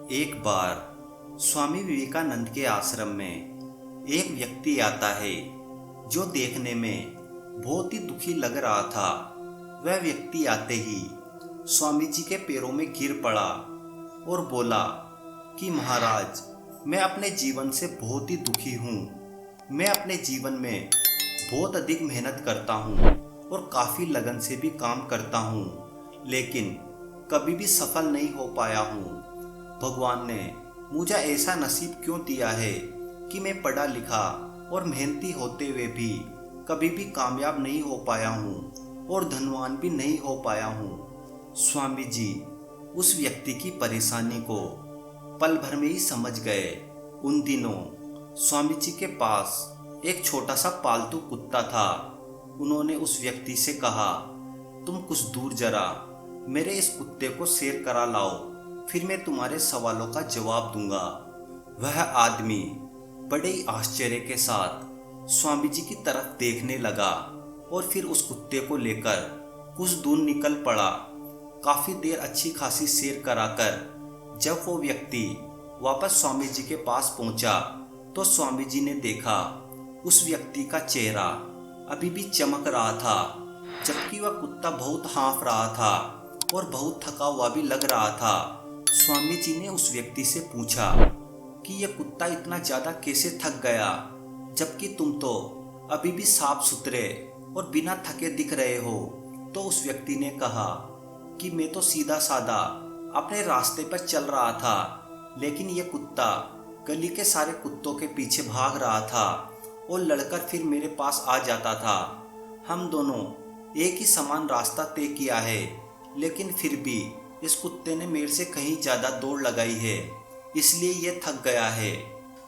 एक बार स्वामी विवेकानंद के आश्रम में एक व्यक्ति आता है जो देखने में बहुत ही दुखी लग रहा था। वह व्यक्ति आते ही स्वामी जी के पैरों में गिर पड़ा और बोला कि महाराज, मैं अपने जीवन से बहुत ही दुखी हूँ। मैं अपने जीवन में बहुत अधिक मेहनत करता हूँ और काफ़ी लगन से भी काम करता हूँ, लेकिन कभी भी सफल नहीं हो पाया हूँ। भगवान ने मुझे ऐसा नसीब क्यों दिया है कि मैं पढ़ा लिखा और मेहनती होते हुए भी कभी भी कामयाब नहीं हो पाया हूँ और धनवान भी नहीं हो पाया हूँ। स्वामी जी उस व्यक्ति की परेशानी को पल भर में ही समझ गए। उन दिनों स्वामी जी के पास एक छोटा सा पालतू कुत्ता था। उन्होंने उस व्यक्ति से कहा, तुम कुछ दूर जरा मेरे इस कुत्ते को सैर करा लाओ, फिर मैं तुम्हारे सवालों का जवाब दूंगा। वह आदमी बड़े ही आश्चर्य के साथ स्वामी जी की तरफ देखने लगा और फिर उस कुत्ते को लेकर कुछ दूर निकल पड़ा। काफ़ी देर अच्छी खासी सैर कराकर जब वो व्यक्ति वापस स्वामी जी के पास पहुंचा तो स्वामी जी ने देखा उस व्यक्ति का चेहरा अभी भी चमक रहा था, जबकि वह कुत्ता बहुत हाँफ रहा था और बहुत थका हुआ भी लग रहा था। स्वामी जी ने उस व्यक्ति से पूछा कि यह कुत्ता इतना ज़्यादा कैसे थक गया, जबकि तुम तो अभी भी साफ सुथरे और बिना थके दिख रहे हो। तो उस व्यक्ति ने कहा कि मैं तो सीधा साधा अपने रास्ते पर चल रहा था, लेकिन यह कुत्ता गली के सारे कुत्तों के पीछे भाग रहा था और लड़कर फिर मेरे पास आ जाता था। हम दोनों एक ही समान रास्ता तय किया है, लेकिन फिर भी इस कुत्ते ने मेरे से कहीं ज़्यादा दौड़ लगाई है, इसलिए यह थक गया है।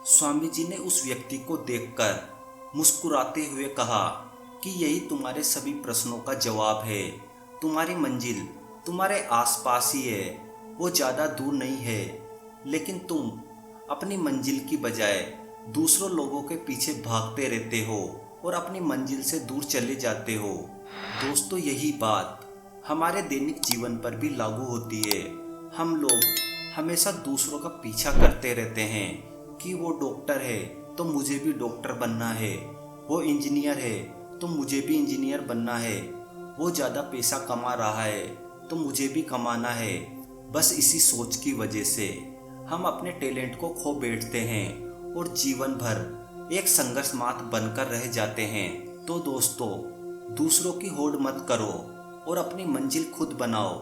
स्वामी जी ने उस व्यक्ति को देखकर मुस्कुराते हुए कहा कि यही तुम्हारे सभी प्रश्नों का जवाब है। तुम्हारी मंजिल तुम्हारे आसपास ही है, वो ज़्यादा दूर नहीं है, लेकिन तुम अपनी मंजिल की बजाय दूसरों लोगों के पीछे भागते रहते हो और अपनी मंजिल से दूर चले जाते हो। दोस्तों, यही बात हमारे दैनिक जीवन पर भी लागू होती है। हम लोग हमेशा दूसरों का पीछा करते रहते हैं कि वो डॉक्टर है तो मुझे भी डॉक्टर बनना है, वो इंजीनियर है तो मुझे भी इंजीनियर बनना है, वो ज़्यादा पैसा कमा रहा है तो मुझे भी कमाना है। बस इसी सोच की वजह से हम अपने टैलेंट को खो बैठते हैं और जीवन भर एक संघर्षमात बनकर रह जाते हैं। तो दोस्तों, दूसरों की होड़ मत करो और अपनी मंजिल खुद बनाओ।